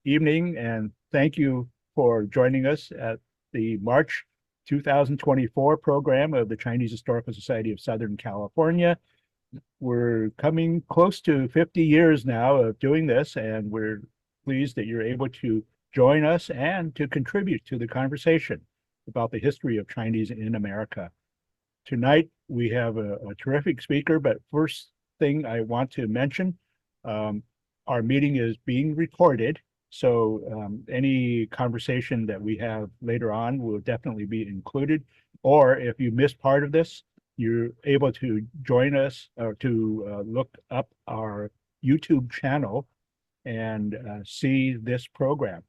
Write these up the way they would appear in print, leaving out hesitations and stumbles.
evening, and thank you for joining us at the March 2024 program of the Chinese Historical Society of Southern California. We're coming close to 50 years now of doing this, and we're pleased that you're able to join us and to contribute to the conversation about the history of Chinese in America. Tonight, we have a terrific speaker, but first thing I want to mention, um, our meeting is being recorded, so any conversation that we have later on will definitely be included. Or if you missed part of this, you're able to join us or to look up our YouTube channel and see this program.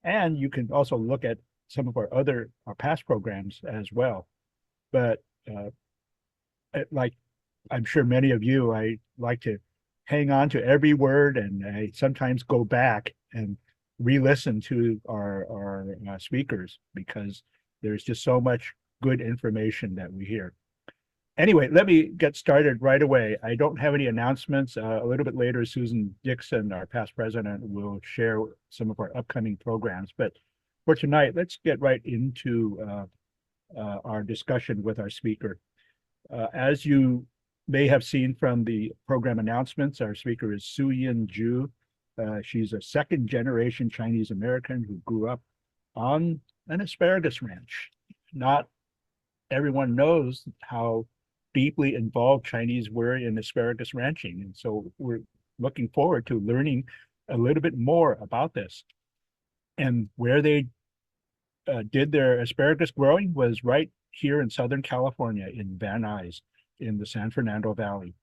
And you can also look at some of our past programs as well. But uh, like I'm sure many of you, I like to hang on to every word, and I sometimes go back and re-listen to our speakers because there's just so much good information that we hear. Anyway, let me get started right away. I don't have any announcements. A little bit later, Susan Dixon, our past president, will share some of our upcoming programs. But for tonight, let's get right into our discussion with our speaker. As you may have seen from the program announcements, our speaker is Soo-Yin Jue. She's a second generation Chinese American who grew up on an asparagus ranch. Not everyone knows how deeply involved Chinese were in asparagus ranching. And so we're looking forward to learning a little bit more about this. And where they did their asparagus growing was right here in Southern California in Van Nuys in the San Fernando Valley,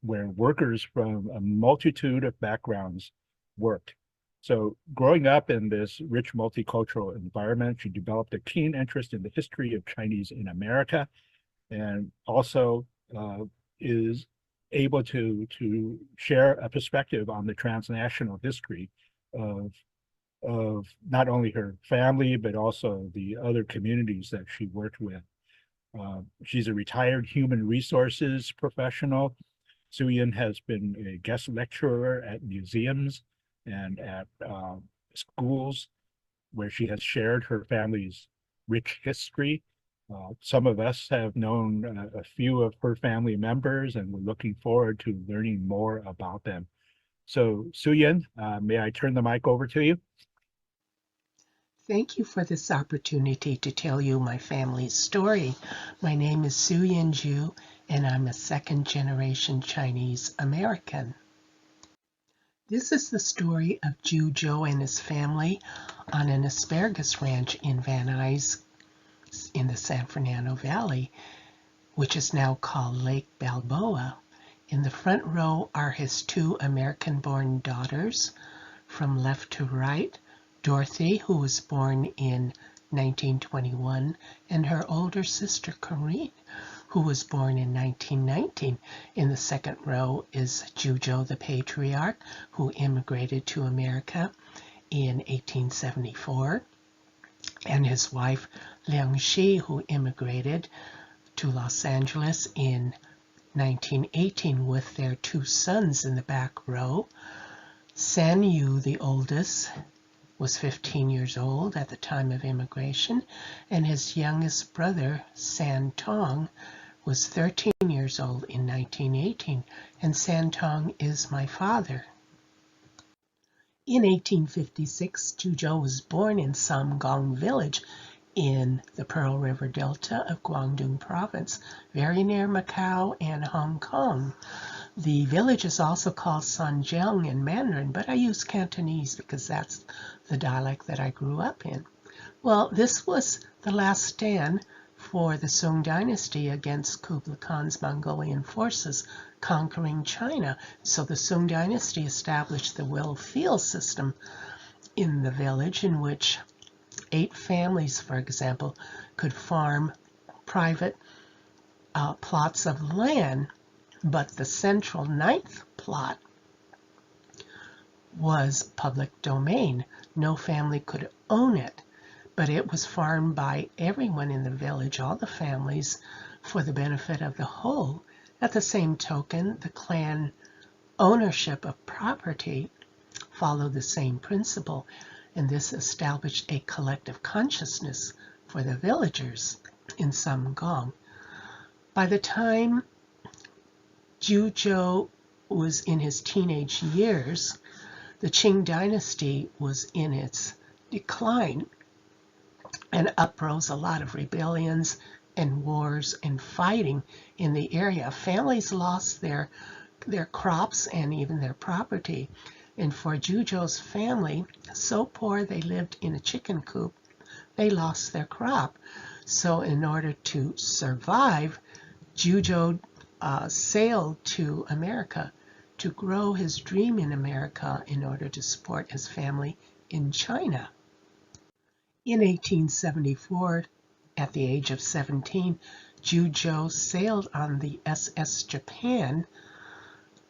where workers from a multitude of backgrounds worked. So growing up in this rich multicultural environment, she developed a keen interest in the history of Chinese in America, and also is able to share a perspective on the transnational history of not only her family, but also the other communities that she worked with. She's a retired human resources professional. Soo-Yin has been a guest lecturer at museums and at schools where she has shared her family's rich history. Some of us have known a few of her family members, and we're looking forward to learning more about them. So, Soo-Yin, may I turn the mic over to you? Thank you for this opportunity to tell you my family's story. My name is Soo-Yin Jue, and I'm a second generation Chinese American. This is the story of Joe and his family on an asparagus ranch in Van Nuys in the San Fernando Valley, which is now called Lake Balboa. In the front row are his two American-born daughters. From left to right, Dorothy, who was born in 1921, and her older sister Corinne, who was born in 1919. In the second row is Joe the patriarch, who immigrated to America in 1874, and his wife Liang Shi, who immigrated to Los Angeles in 1918 with their two sons in the back row. San Yu, the oldest, was 15 years old at the time of immigration, and his youngest brother, San Tong, was 13 years old in 1918, and San Tong is my father. In 1856, Zhou was born in Samgong village in the Pearl River Delta of Guangdong province, very near Macau and Hong Kong. The village is also called Sanjiang in Mandarin, but I use Cantonese because that's the dialect that I grew up in. Well, this was the last stand for the Song dynasty against Kublai Khan's Mongolian forces conquering China. So the Song dynasty established the well-field system in the village, in which 8 families, for example, could farm private plots of land, but the central 9th plot was public domain. No family could own it, but it was farmed by everyone in the village, all the families, for the benefit of the whole. At the same token, the clan ownership of property followed the same principle, and this established a collective consciousness for the villagers in Samgong. By the time Zhuzhou was in his teenage years, the Qing dynasty was in its decline, and uprose a lot of rebellions and wars and fighting in the area. Families lost their crops and even their property. And for Zhuzhou's family, so poor they lived in a chicken coop, they lost their crop. So in order to survive, Zhuzhou sailed to America to grow his dream in America in order to support his family in China. In 1874, at the age of 17, Zhuzhou sailed on the SS Japan,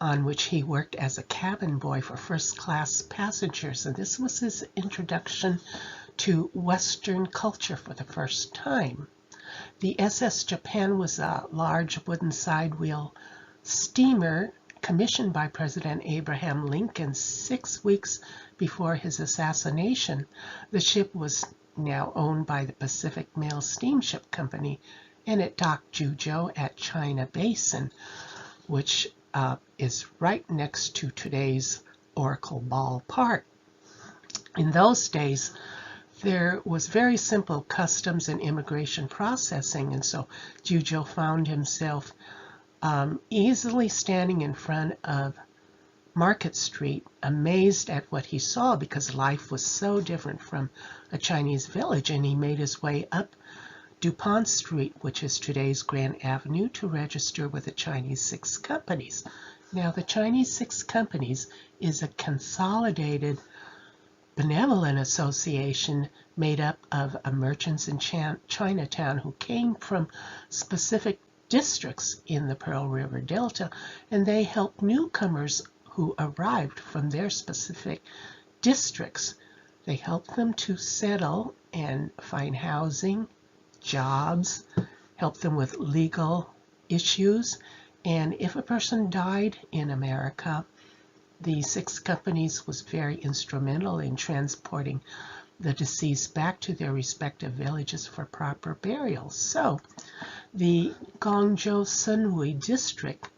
on which he worked as a cabin boy for first-class passengers. And this was his introduction to Western culture for the first time. The SS Japan was a large wooden side-wheel steamer commissioned by President Abraham Lincoln 6 weeks before his assassination. The ship was now owned by the Pacific Mail Steamship Company, and it docked Zhuzhou at China Basin, which is right next to today's Oracle Ballpark. In those days, there was very simple customs and immigration processing, and so Zhuzhou found himself easily standing in front of Market Street, amazed at what he saw because life was so different from a Chinese village, and he made his way up DuPont Street, which is today's Grand Avenue, to register with the Chinese Six Companies. Now, the Chinese Six Companies is a consolidated benevolent association made up of merchants in Chinatown who came from specific districts in the Pearl River Delta, and they helped newcomers who arrived from their specific districts. They helped them to settle and find housing, jobs, help them with legal issues, and if a person died in America, the Six Companies was very instrumental in transporting the deceased back to their respective villages for proper burial. So the Guangzhou Sunhui district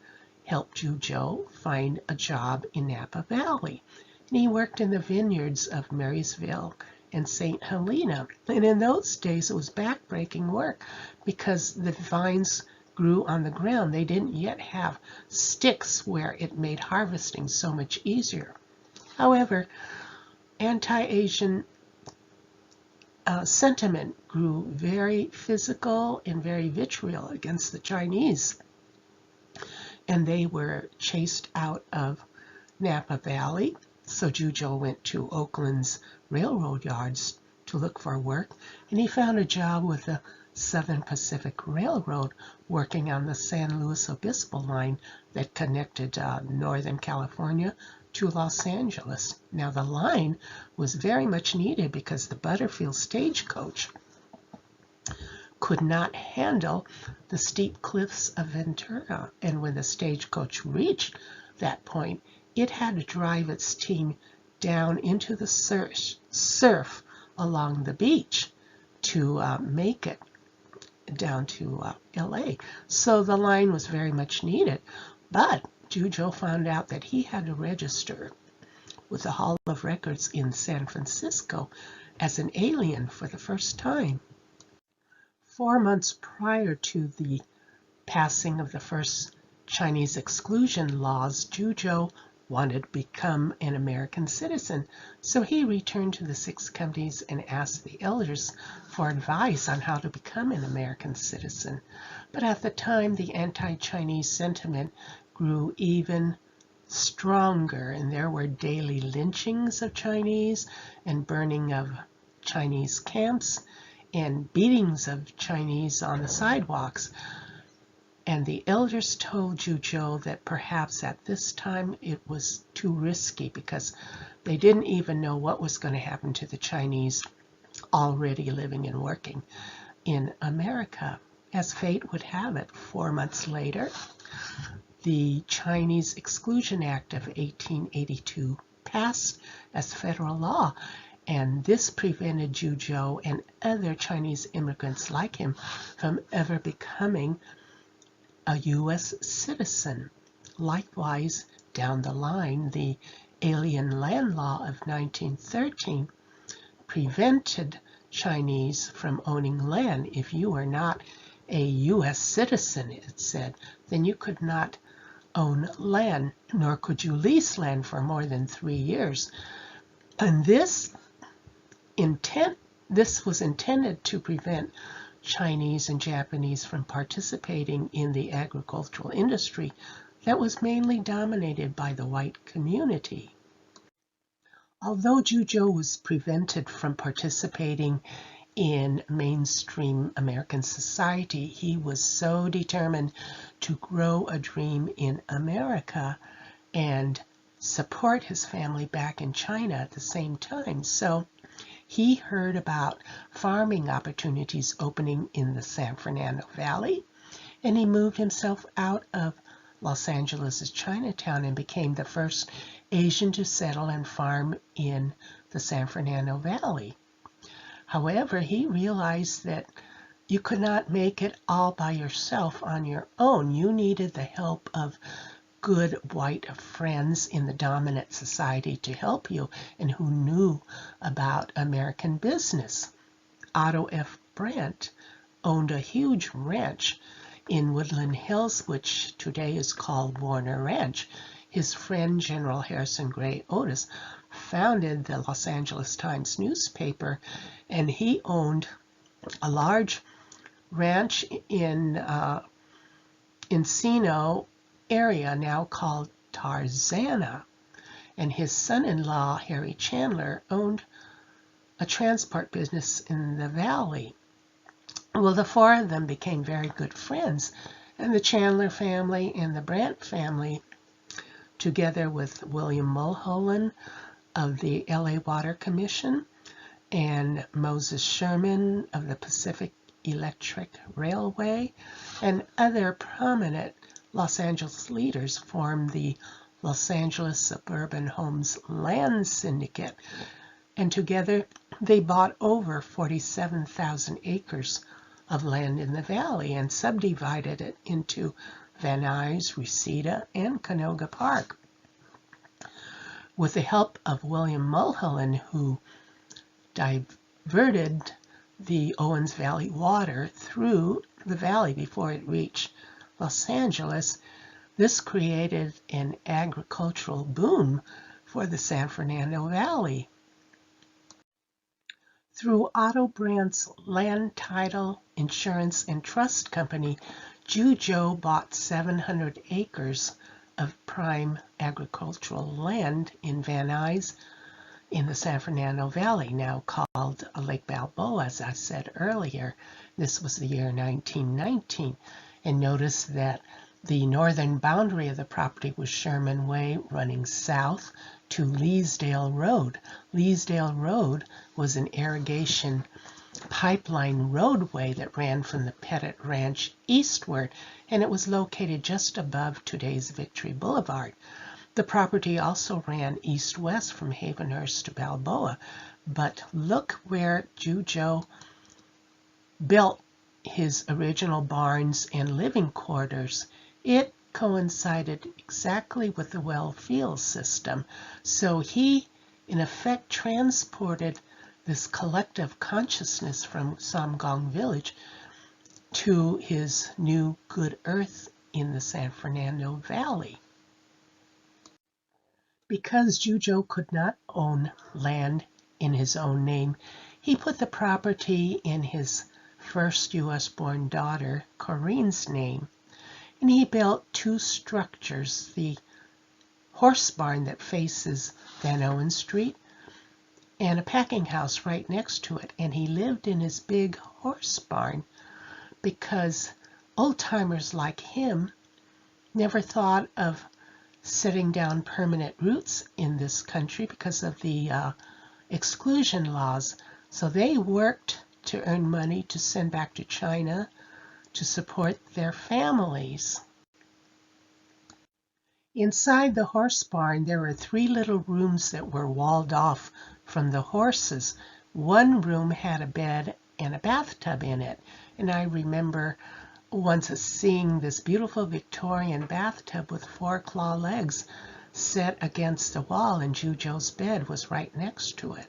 helped Zhuzhou find a job in Napa Valley. And he worked in the vineyards of Marysville and St. Helena. And in those days, it was backbreaking work because the vines grew on the ground. They didn't yet have sticks where it made harvesting so much easier. However, anti-Asian sentiment grew very physical and very vitriol against the Chinese, and they were chased out of Napa Valley. So Zhuzhou went to Oakland's railroad yards to look for work, and he found a job with the Southern Pacific Railroad working on the San Luis Obispo line that connected Northern California to Los Angeles. Now, the line was very much needed because the Butterfield stagecoach could not handle the steep cliffs of Ventura, and when the stagecoach reached that point, it had to drive its team down into the surf along the beach to make it down to LA. So the line was very much needed, but Zhuzhou found out that he had to register with the Hall of Records in San Francisco as an alien for the first time. 4 months prior to the passing of the first Chinese exclusion laws, Zhuzhou wanted to become an American citizen, so he returned to the Six Companies and asked the elders for advice on how to become an American citizen. But at the time, the anti-Chinese sentiment grew even stronger, and there were daily lynchings of Chinese and burning of Chinese camps and beatings of Chinese on the sidewalks. And the elders told Zhuzhou that perhaps at this time it was too risky because they didn't even know what was going to happen to the Chinese already living and working in America. As fate would have it, 4 months later, the Chinese Exclusion Act of 1882 passed as federal law, and this prevented Jue and other Chinese immigrants like him from ever becoming a U.S. citizen. Likewise, down the line, the Alien Land Law of 1913 prevented Chinese from owning land. If you were not a U.S. citizen, it said, then you could not own land, nor could you lease land for more than 3 years. And this was intended to prevent Chinese and Japanese from participating in the agricultural industry that was mainly dominated by the white community. Although Jue was prevented from participating in mainstream American society, he was so determined to grow a dream in America and support his family back in China at the same time. So he heard about farming opportunities opening in the San Fernando Valley, and he moved himself out of Los Angeles' Chinatown and became the first Asian to settle and farm in the San Fernando Valley. However, he realized that you could not make it all by yourself on your own. You needed the help of good white friends in the dominant society to help you and who knew about American business. Otto F. Brandt owned a huge ranch in Woodland Hills, which today is called Warner Ranch. His friend, General Harrison Gray Otis, founded the Los Angeles Times newspaper, and he owned a large ranch in Encino area, now called Tarzana. And his son-in-law, Harry Chandler, owned a transport business in the valley. Well, the four of them became very good friends, and the Chandler family and the Brandt family, together with William Mulholland of the LA Water Commission and Moses Sherman of the Pacific Electric Railway and other prominent Los Angeles leaders, formed the Los Angeles Suburban Homes Land Syndicate, and together they bought over 47,000 acres of land in the valley and subdivided it into Van Nuys, Reseda, and Canoga Park. With the help of William Mulholland, who diverted the Owens Valley water through the valley before it reached Los Angeles, this created an agricultural boom for the San Fernando Valley. Through Otto Brandt's land title, insurance, and trust company, Jue bought 700 acres of prime agricultural land in Van Nuys in the San Fernando Valley, now called Lake Balboa, as I said earlier. This was the year 1919. And notice that the northern boundary of the property was Sherman Way, running south to Leesdale Road. Leesdale Road was an irrigation pipeline roadway that ran from the Pettit Ranch eastward, and it was located just above today's Victory Boulevard. The property also ran east-west from Havenhurst to Balboa, but look where Jue built his original barns and living quarters. It coincided exactly with the well field system. So he, in effect, transported this collective consciousness from Samgong Village to his new good earth in the San Fernando Valley. Because Jue could not own land in his own name, he put the property in his first U.S.-born daughter, Corinne's name, and he built two structures, the horse barn that faces Van Owen Street and a packing house right next to it. And he lived in his big horse barn because old-timers like him never thought of setting down permanent roots in this country because of the exclusion laws. So they worked to earn money to send back to China to support their families. Inside the horse barn, there were 3 little rooms that were walled off from the horses. One room had a bed and a bathtub in it, and I remember once seeing this beautiful Victorian bathtub with 4 claw legs set against the wall, and Juzhou's bed was right next to it.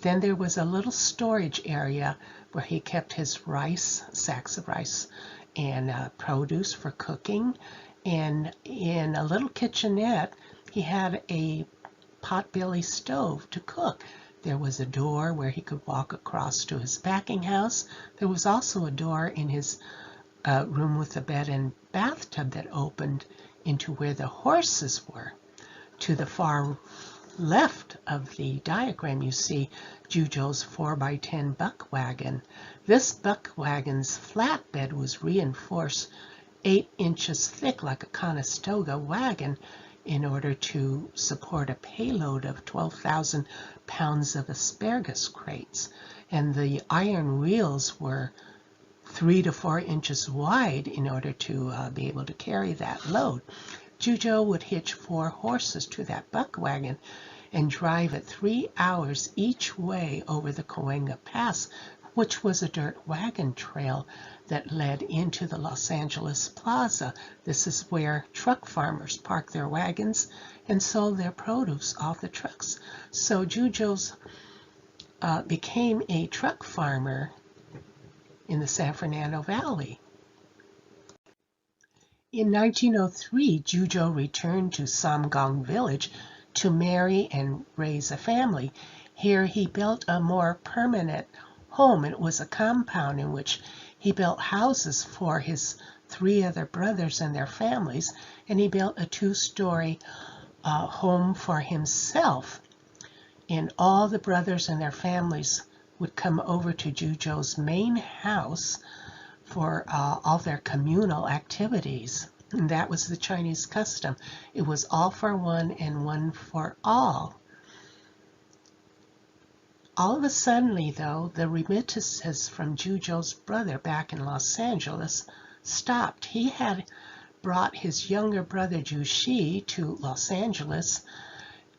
Then there was a little storage area where he kept his rice, sacks of rice, and produce for cooking. And in a little kitchenette, he had a potbelly stove to cook. There was a door where he could walk across to his packing house. There was also a door in his room with the bed and bathtub that opened into where the horses were. To the far left of the diagram, you see Juzhou's 4x10 buck wagon. This buck wagon's flatbed was reinforced 8 inches thick like a Conestoga wagon in order to support a payload of 12,000 pounds of asparagus crates. And the iron wheels were 3 to 4 inches wide in order to be able to carry that load. Juzhou would hitch 4 horses to that buck wagon and drive it 3 hours each way over the Cahuenga Pass, which was a dirt wagon trail that led into the Los Angeles Plaza. This is where truck farmers parked their wagons and sold their produce off the trucks. So Juzhou became a truck farmer in the San Fernando Valley. In 1903, Juzhou returned to Samgong village to marry and raise a family. Here he built a more permanent home. It was a compound in which he built houses for his 3 other brothers and their families, and he built a 2-story home for himself. And all the brothers and their families would come over to Juzhou's main house for all their communal activities. And that was the Chinese custom. It was all for one and one for all. All of a sudden, though, the remittances from Juzhou's brother back in Los Angeles stopped. He had brought his younger brother Jushi to Los Angeles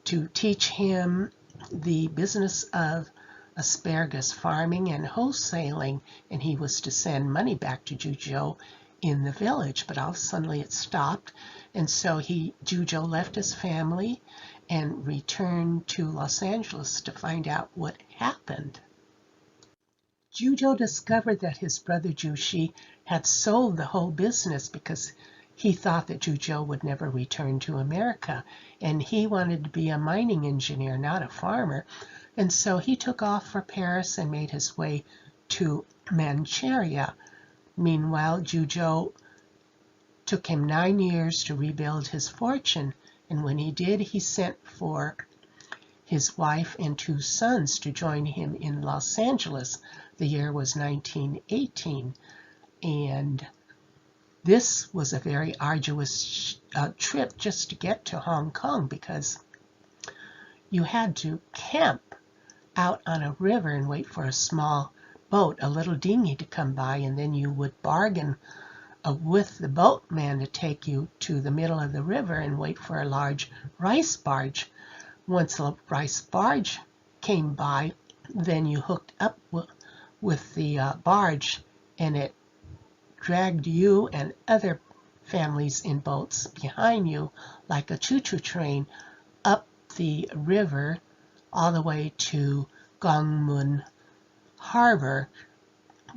to teach him the business of asparagus farming and wholesaling, and he was to send money back to Juzhou in the village. But all of a sudden it stopped, and so Juzhou left his family and returned to Los Angeles to find out what happened. Juzhou discovered that his brother Jushi had sold the whole business because he thought that Juzhou would never return to America, and he wanted to be a mining engineer, not a farmer. And so he took off for Paris and made his way to Manchuria. Meanwhile, Juzhou took him 9 years to rebuild his fortune, and when he did, he sent for his wife and 2 sons to join him in Los Angeles. The year was 1918, and this was a very arduous trip just to get to Hong Kong, because you had to camp out on a river and wait for a small boat, a little dinghy, to come by, and then you would bargain with the boatman to take you to the middle of the river and wait for a large rice barge. Once the rice barge came by, then you hooked up with the barge, and it dragged you and other families in boats behind you like a choo-choo train up the river all the way to Gongmun Harbor,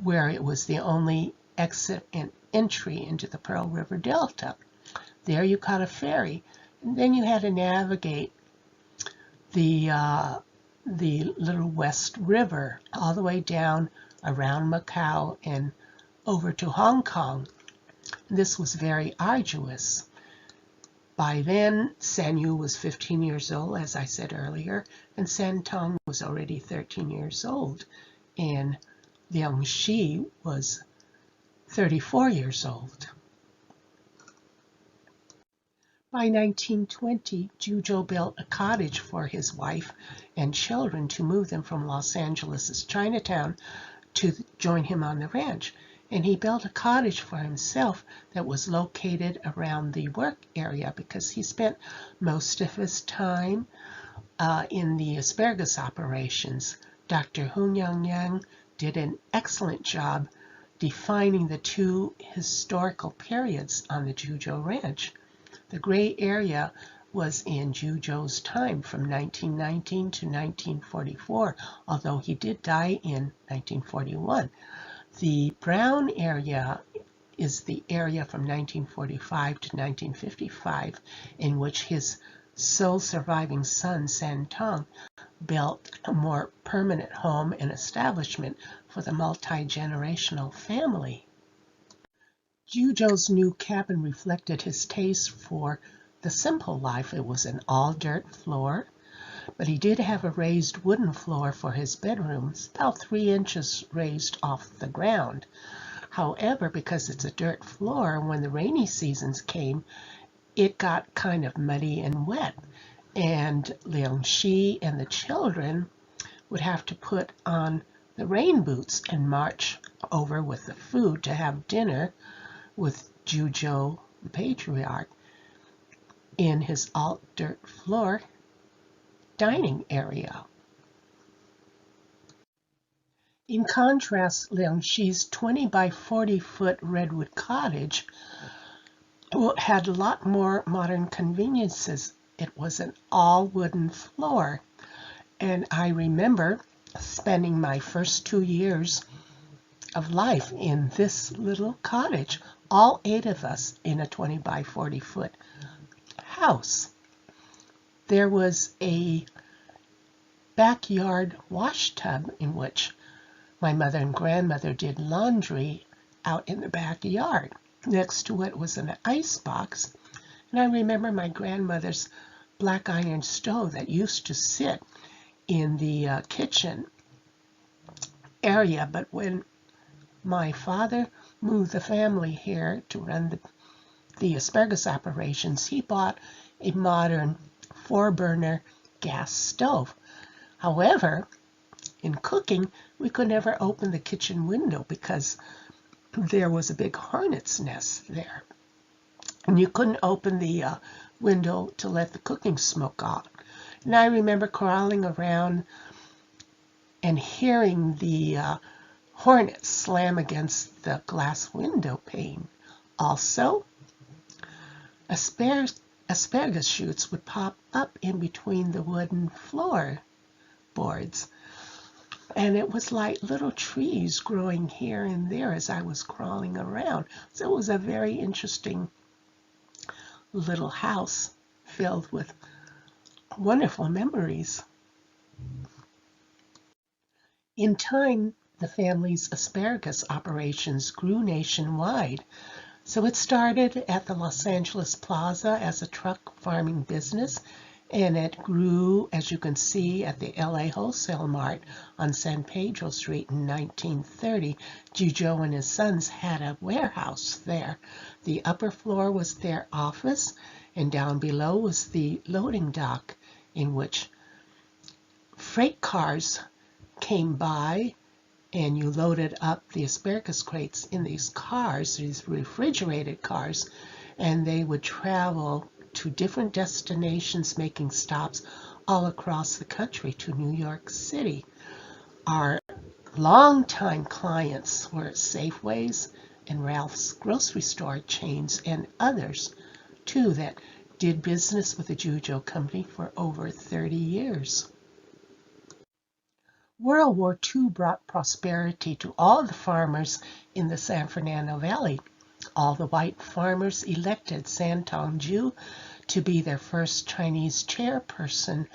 where it was the only exit and entry into the Pearl River Delta. There you caught a ferry, and then you had to navigate the Little West River all the way down around Macau and over to Hong Kong. This was very arduous. By then, San Yu was 15 years old, as I said earlier, and San Tong was already 13 years old, and Liang Shi was 34 years old. By 1920, Juzhou built a cottage for his wife and children to move them from Los Angeles' Chinatown to join him on the ranch. and he built a cottage for himself that was located around the work area because he spent most of his time in the asparagus operations. Dr. Hun Yang did an excellent job defining the two historical periods on the Juzhou Ranch. The gray area was in Juzhou's time from 1919 to 1944, although he did die in 1941. The brown area is the area from 1945 to 1955, in which his sole surviving son, San Tong, built a more permanent home and establishment for the multi-generational family. Juzhou's new cabin reflected his taste for the simple life. It was an all-dirt floor, but he did have a raised wooden floor for his bedrooms, about 3 inches raised off the ground. However, because it's a dirt floor, when the rainy seasons came, it got kind of muddy and wet, and Liang Shi and the children would have to put on the rain boots and march over with the food to have dinner with Juzhou, the patriarch, in his alt-dirt floor dining area. In contrast, Liang Shi's 20 by 40 foot redwood cottage had a lot more modern conveniences. It was an all wooden floor, and I remember spending my first 2 years of life in this little cottage, all 8 of us in a 20 by 40 foot house. There was a backyard wash tub in which my mother and grandmother did laundry out in the backyard. Next to it was an ice box, and I remember my grandmother's black iron stove that used to sit in the kitchen area. But when my father moved the family here to run the asparagus operations, he bought a modern 4-burner gas stove. However, in cooking, we could never open the kitchen window because there was a big hornet's nest there. And you couldn't open the window to let the cooking smoke out. And I remember crawling around and hearing the hornets slam against the glass window pane. Also, asparagus shoots would pop up in between the wooden floorboards. And it was like little trees growing here and there as I was crawling around. So it was a very interesting little house filled with wonderful memories. In time, the family's asparagus operations grew nationwide. So it started at the Los Angeles Plaza as a truck farming business, and it grew, as you can see, at the LA Wholesale Mart on San Pedro Street in 1930. Juzhou and his sons had a warehouse there. The upper floor was their office, and down below was the loading dock in which freight cars came by, and you loaded up the asparagus crates in these cars, these refrigerated cars, and they would travel to different destinations, making stops all across the country to New York City. Our longtime clients were Safeways and Ralph's grocery store chains and others, too, that did business with the Juzhou Company for over 30 years. World War II brought prosperity to all the farmers in the San Fernando Valley. All the white farmers elected San Tong Jue to be their first Chinese chairperson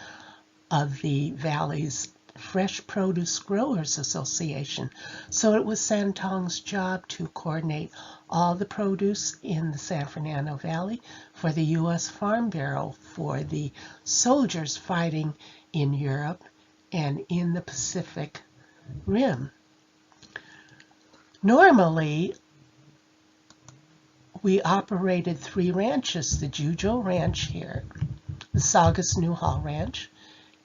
of the valley's Fresh Produce Growers Association. So it was San Tong's job to coordinate all the produce in the San Fernando Valley for the U.S. Farm Bureau, for the soldiers fighting in Europe and in the Pacific Rim. Normally, we operated 3 ranches, the Juzhou Ranch here, the Saugus Newhall Ranch,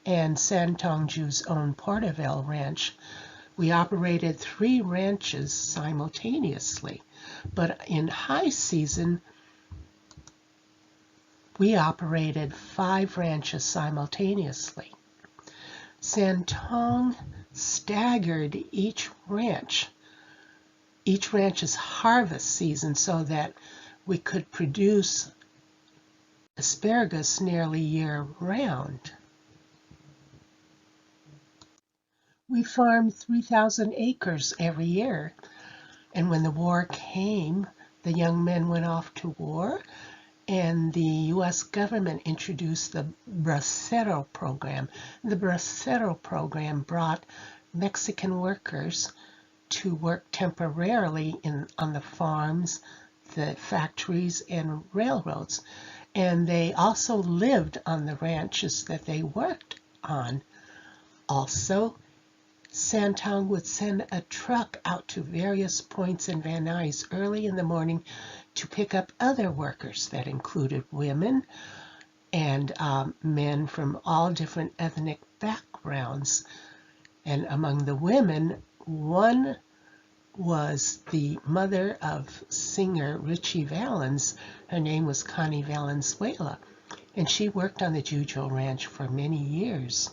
and San Tong Jue's own Porterville Ranch. We operated 3 ranches simultaneously, but in high season, we operated 5 ranches simultaneously. Santong staggered each ranch's harvest season so that we could produce asparagus nearly year-round. We farmed 3,000 acres every year, and when the war came, the young men went off to war, and the U.S. government introduced the Bracero program. The Bracero program brought Mexican workers to work temporarily on the farms, the factories, and railroads. And they also lived on the ranches that they worked on. Also, Santong would send a truck out to various points in Van Nuys early in the morning to pick up other workers that included women and men from all different ethnic backgrounds. And among the women, one was the mother of singer Richie Valens. Her name was Connie Valenzuela, and she worked on the Juzhou Ranch for many years.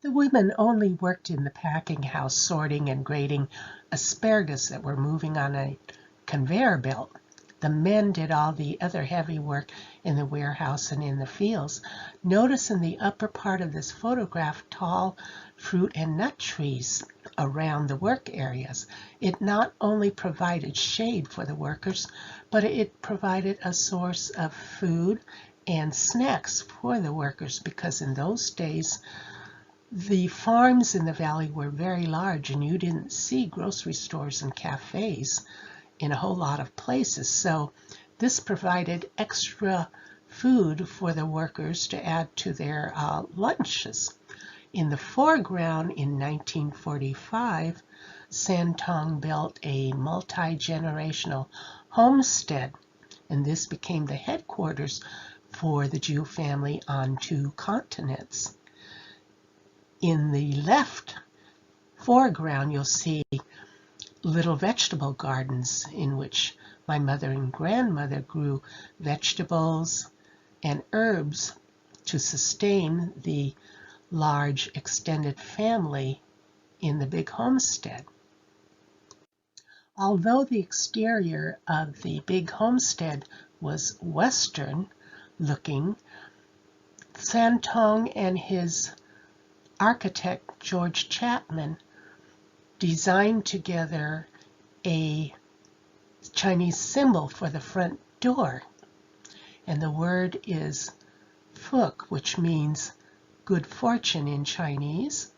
The women only worked in the packing house, sorting and grading asparagus that were moving on a conveyor belt. The men did all the other heavy work in the warehouse and in the fields. Notice in the upper part of this photograph tall fruit and nut trees around the work areas. It not only provided shade for the workers, but it provided a source of food and snacks for the workers, because in those days the farms in the valley were very large and you didn't see grocery stores and cafes in a whole lot of places. So this provided extra food for the workers to add to their lunches. In the foreground, in 1945, Santong built a multi-generational homestead, and this became the headquarters for the Jue family on 2 continents. In the left foreground, you'll see little vegetable gardens in which my mother and grandmother grew vegetables and herbs to sustain the large extended family in the big homestead. Although the exterior of the big homestead was Western looking, Santong and his architect George Chapman designed together a Chinese symbol for the front door, and the word is Fuk, which means good fortune in Chinese,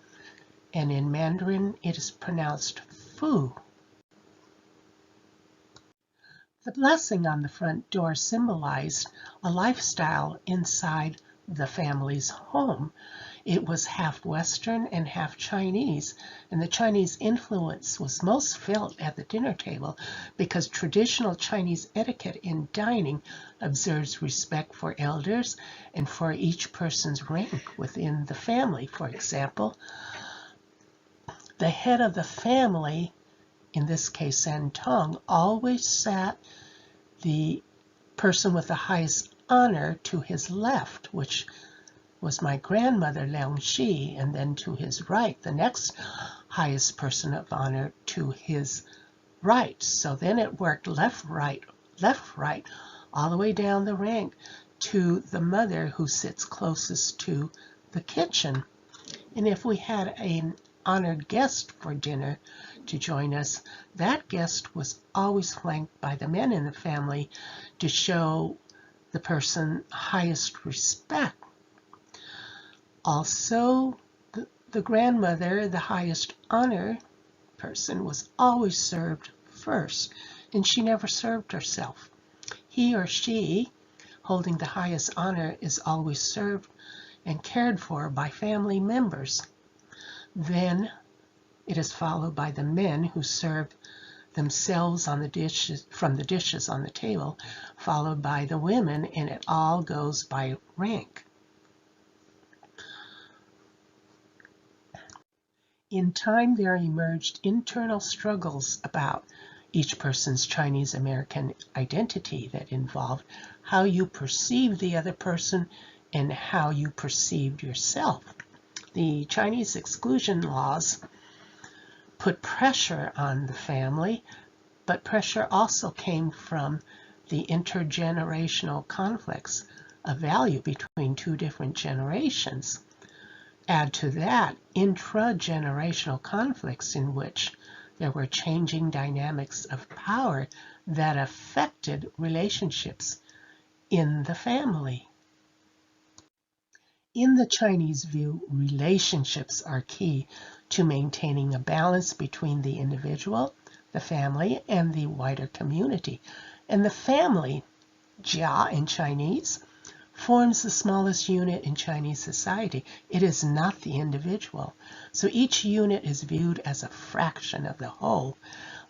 and in Mandarin it is pronounced Fu. The blessing on the front door symbolized a lifestyle inside the family's home. It was half Western and half Chinese, and the Chinese influence was most felt at the dinner table because traditional Chinese etiquette in dining observes respect for elders and for each person's rank within the family. For example, the head of the family, in this case Santong, always sat the person with the highest honor to his left, which was my grandmother Liang Shi, and then to his right, the next highest person of honor to his right. So then it worked left, right, all the way down the rank to the mother who sits closest to the kitchen. And if we had an honored guest for dinner to join us, that guest was always flanked by the men in the family to show the person highest respect. Also, the grandmother, the highest honor person, was always served first, and she never served herself. He or she, holding the highest honor, is always served and cared for by family members. Then it is followed by the men who serve themselves on the dishes, from the dishes on the table, followed by the women, and it all goes by rank. In time, there emerged internal struggles about each person's Chinese American identity that involved how you perceived the other person and how you perceived yourself. The Chinese exclusion laws put pressure on the family, but pressure also came from the intergenerational conflicts of value between two different generations. Add to that intra-generational conflicts in which there were changing dynamics of power that affected relationships in the family. In the Chinese view, relationships are key to maintaining a balance between the individual, the family, and the wider community. And the family, jia in Chinese, forms the smallest unit in Chinese society. It is not the individual. So each unit is viewed as a fraction of the whole,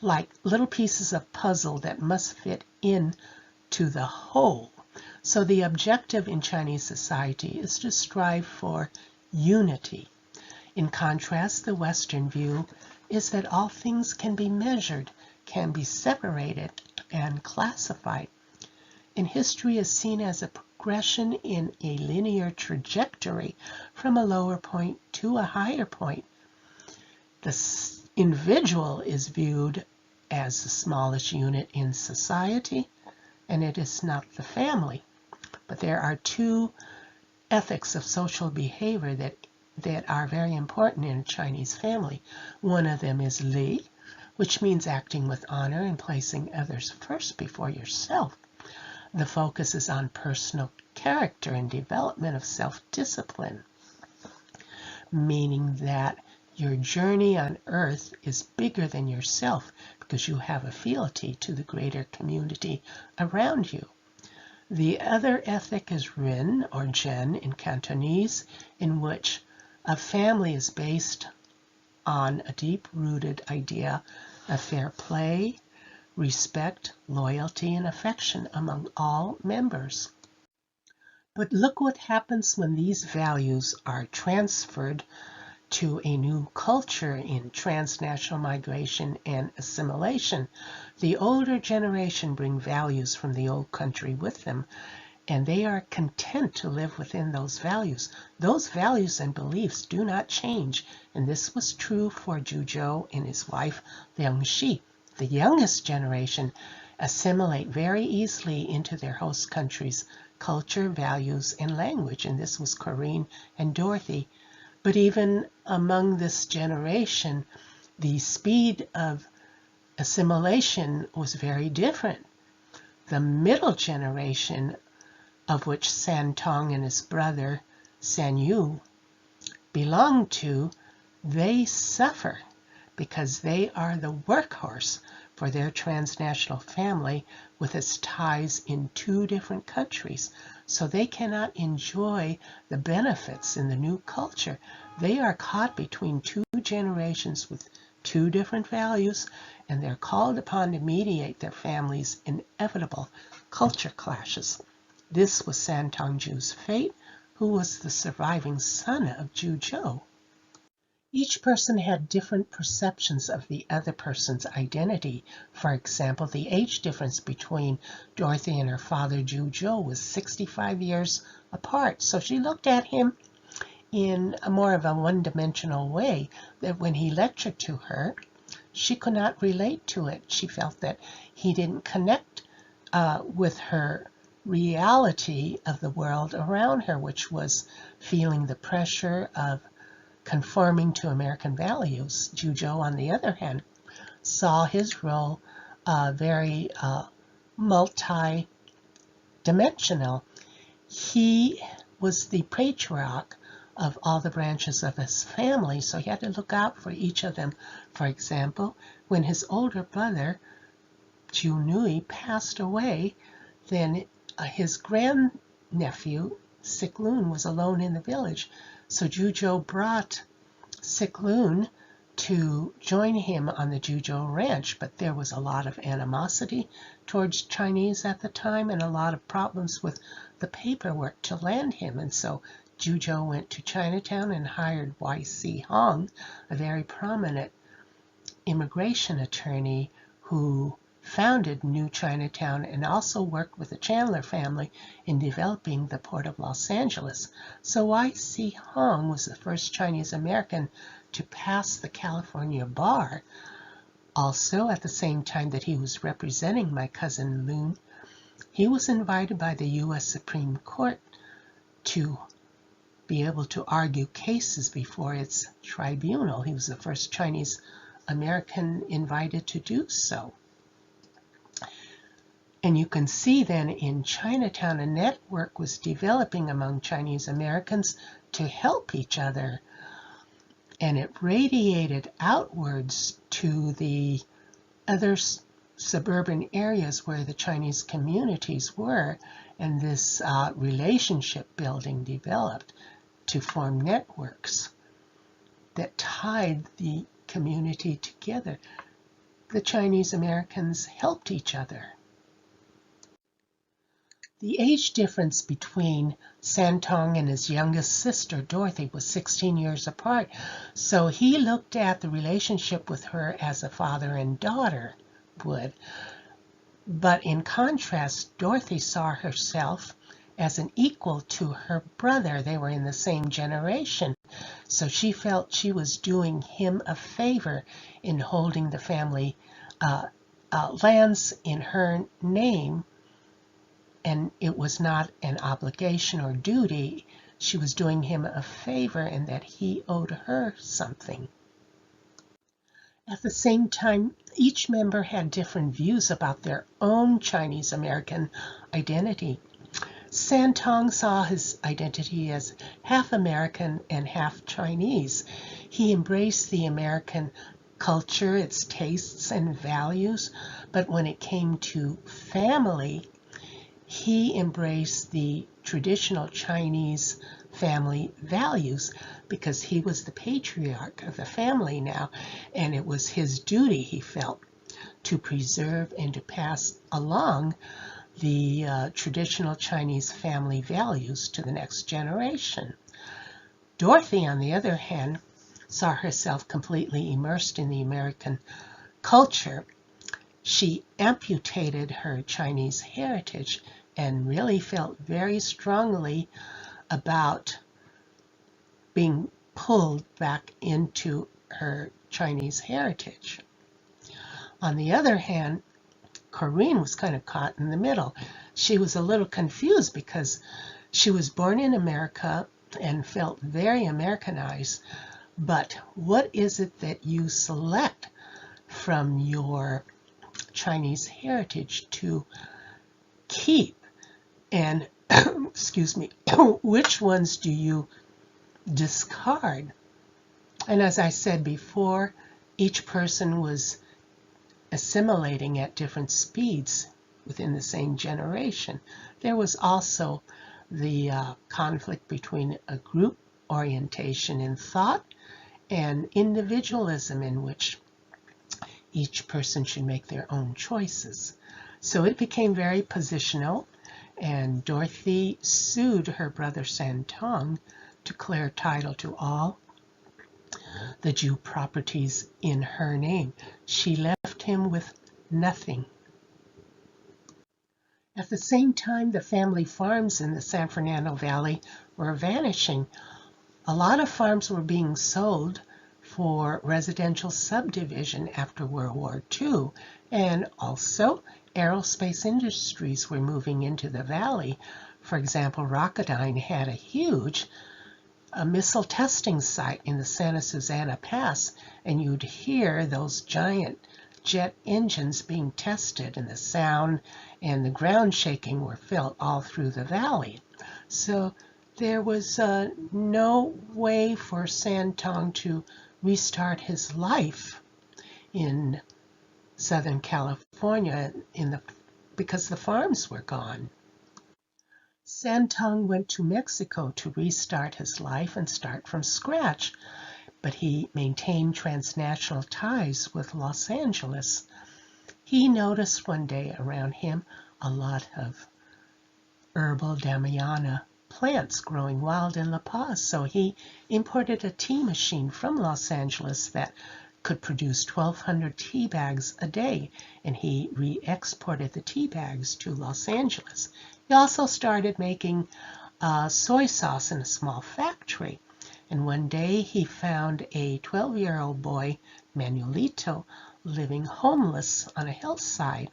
like little pieces of puzzle that must fit into the whole. So the objective in Chinese society is to strive for unity. In contrast, the Western view is that all things can be measured, can be separated, and classified. And history is seen as a progression in a linear trajectory from a lower point to a higher point. The individual is viewed as the smallest unit in society, and it is not the family. But there are two ethics of social behavior that are very important in a Chinese family. One of them is li, which means acting with honor and placing others first before yourself. The focus is on personal character and development of self-discipline, meaning that your journey on earth is bigger than yourself because you have a fealty to the greater community around you. The other ethic is ren or zhen in Cantonese, in which a family is based on a deep-rooted idea of fair play, respect, loyalty, and affection among all members. But look what happens when these values are transferred to a new culture in transnational migration and assimilation. The older generation bring values from the old country with them, and they are content to live within those values. Those values and beliefs do not change, and this was true for Juzhou and his wife Liang Shi. The youngest generation assimilate very easily into their host country's culture, values, and language, and this was Corinne and Dorothy. But even among this generation, the speed of assimilation was very different. The middle generation, of which San Tong and his brother San Yu belong to, they suffer because they are the workhorse for their transnational family with its ties in two different countries. So they cannot enjoy the benefits in the new culture. They are caught between two generations with two different values, and they're called upon to mediate their family's inevitable culture clashes. This was San Tongju's fate, who was the surviving son of Juzhou. Each person had different perceptions of the other person's identity. For example, the age difference between Dorothy and her father Juzhou was 65 years apart. So she looked at him in a more of a one-dimensional way, that when he lectured to her, she could not relate to it. She felt that he didn't connect with her reality of the world around her, which was feeling the pressure of conforming to American values. Juzhou, on the other hand, saw his role very multi-dimensional. He was the patriarch of all the branches of his family, so he had to look out for each of them. For example, when his older brother, Nuys, passed away, then his grandnephew, Soo-Yin, was alone in the village. So Juzhou brought Soo-Yin to join him on the Juzhou ranch, but there was a lot of animosity towards Chinese at the time and a lot of problems with the paperwork to land him. And so Zhuzhou went to Chinatown and hired Y.C. Hong, a very prominent immigration attorney who founded New Chinatown and also worked with the Chandler family in developing the Port of Los Angeles. So Y.C. Hong was the first Chinese American to pass the California bar. Also, at the same time that he was representing my cousin Loon, he was invited by the U.S. Supreme Court to be able to argue cases before its tribunal. He was the first Chinese American invited to do so. And you can see then in Chinatown, a network was developing among Chinese Americans to help each other. And it radiated outwards to the other suburban areas where the Chinese communities were. And this relationship building developed to form networks that tied the community together. The Chinese Americans helped each other. The age difference between Santong and his youngest sister, Dorothy, was 16 years apart, so he looked at the relationship with her as a father and daughter would. But in contrast, Dorothy saw herself as an equal to her brother. They were in the same generation, so she felt she was doing him a favor in holding the family lands in her name, and it was not an obligation or duty. She was doing him a favor and that he owed her something. At the same time, each member had different views about their own Chinese American identity. Santong saw his identity as half American and half Chinese. He embraced the American culture, its tastes and values, but when it came to family, he embraced the traditional Chinese family values because he was the patriarch of the family now, and it was his duty, he felt, to preserve and to pass along the traditional Chinese family values to the next generation. Dorothy, on the other hand, saw herself completely immersed in the American culture. She amputated her Chinese heritage and really felt very strongly about being pulled back into her Chinese heritage. On the other hand, Corinne was kind of caught in the middle. She was a little confused because she was born in America and felt very Americanized. But what is it that you select from your Chinese heritage to keep? And, excuse me, which ones do you discard? And as I said before, each person was assimilating at different speeds within the same generation. There was also the conflict between a group orientation in thought and individualism, in which each person should make their own choices. So it became very positional, and Dorothy sued her brother Santong to declare title to all the Jew properties in her name. She left him with nothing. At the same time, the family farms in the San Fernando Valley were vanishing. A lot of farms were being sold for residential subdivision after World War II, and also aerospace industries were moving into the valley. For example, Rocketdyne had a huge missile testing site in the Santa Susana Pass, and you'd hear those giant jet engines being tested, and the sound and the ground shaking were felt all through the valley. So there was no way for Santong to restart his life in Southern California because the farms were gone. Santong went to Mexico to restart his life and start from scratch, but he maintained transnational ties with Los Angeles. He noticed one day around him a lot of herbal Damiana plants growing wild in La Paz, so he imported a tea machine from Los Angeles that could produce 1,200 tea bags a day, and he re-exported the tea bags to Los Angeles. He also started making soy sauce in a small factory, and one day he found a 12-year-old boy, Manuelito, living homeless on a hillside,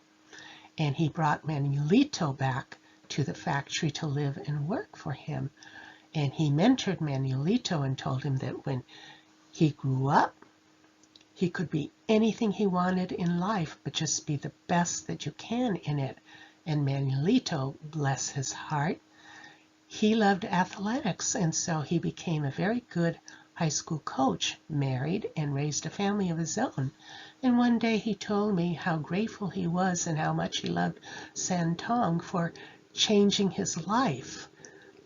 and he brought Manuelito back to the factory to live and work for him. And he mentored Manuelito and told him that when he grew up, he could be anything he wanted in life, but just be the best that you can in it. And Manuelito, bless his heart, he loved athletics, and so he became a very good high school coach, married, and raised a family of his own. And one day he told me how grateful he was and how much he loved Santong for changing his life.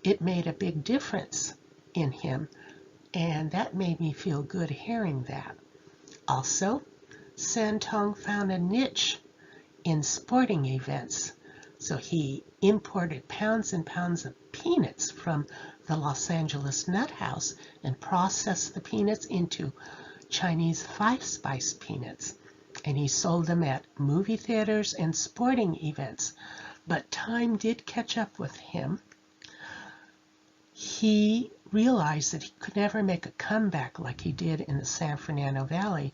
It made a big difference in him, and that made me feel good hearing that. Also, Santong found a niche in sporting events, so he imported pounds and pounds of peanuts from the Los Angeles nut house and processed the peanuts into Chinese five-spice peanuts, and he sold them at movie theaters and sporting events. But time did catch up with him. He realized that he could never make a comeback like he did in the San Fernando Valley,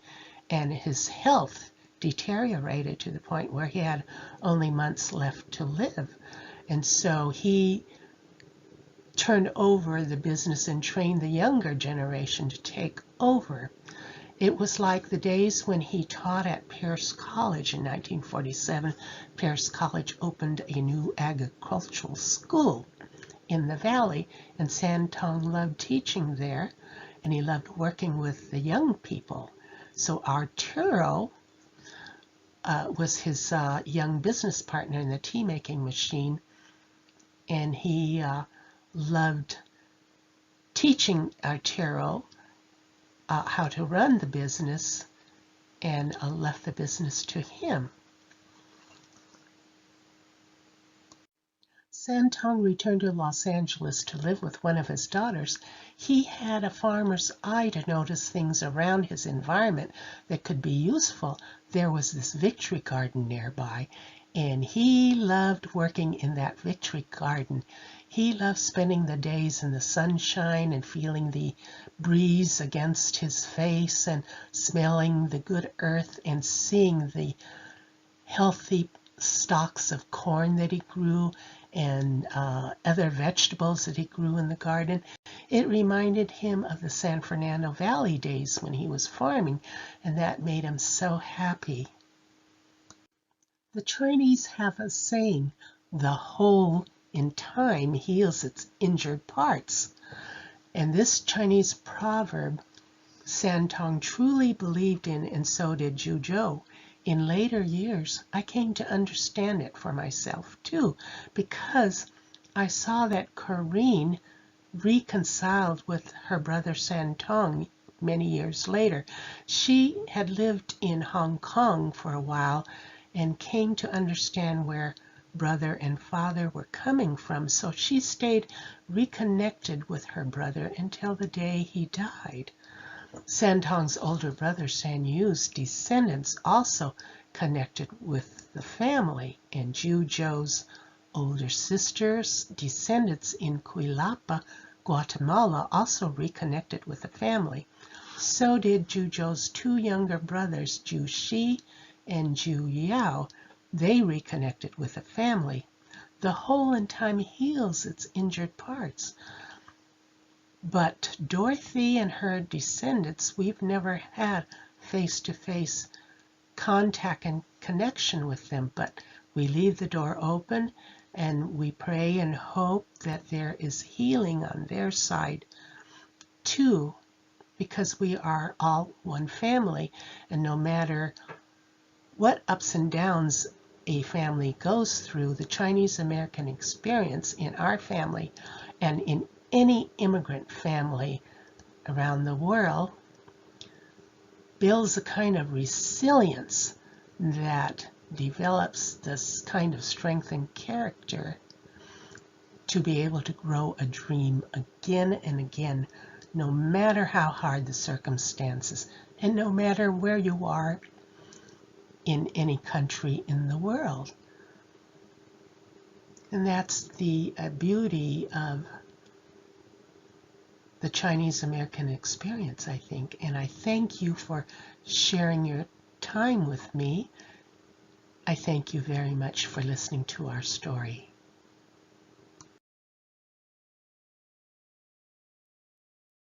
and his health deteriorated to the point where he had only months left to live. And so he turned over the business and trained the younger generation to take over. It was like the days when he taught at Pierce College in 1947. Pierce College opened a new agricultural school in the valley, and Santong loved teaching there, and he loved working with the young people. So Arturo was his young business partner in the tea making machine, and he loved teaching Arturo how to run the business, and left the business to him. Santong returned to Los Angeles to live with one of his daughters. He had a farmer's eye to notice things around his environment that could be useful. There was this victory garden nearby, and he loved working in that victory garden. He loved spending the days in the sunshine and feeling the breeze against his face and smelling the good earth and seeing the healthy stalks of corn that he grew and other vegetables that he grew in the garden. It reminded him of the San Fernando Valley days when he was farming, and that made him so happy. The Chinese have a saying, "The whole in time heals its injured parts." And this Chinese proverb, Santong truly believed in, and so did Juzhou. In later years, I came to understand it for myself too, because I saw that Corinne reconciled with her brother Santong many years later. She had lived in Hong Kong for a while and came to understand where brother and father were coming from, so she stayed reconnected with her brother until the day he died. Santong's older brother Sanyu's descendants also connected with the family, and Juzhou's older sister's descendants in Cuilapa, Guatemala, also reconnected with the family. So did Juzhou's two younger brothers, Ju Shi and Ju Yao. They reconnected with the family. The whole in time heals its injured parts. But Dorothy and her descendants, we've never had face-to-face contact and connection with them, but we leave the door open and we pray and hope that there is healing on their side too, because we are all one family, and no matter what ups and downs a family goes through, the Chinese American experience in our family and in any immigrant family around the world builds a kind of resilience that develops this kind of strength and character to be able to grow a dream again and again, no matter how hard the circumstances, and no matter where you are in any country in the world. And that's the beauty of the Chinese American experience, I think. And I thank you for sharing your time with me. I thank you very much for listening to our story.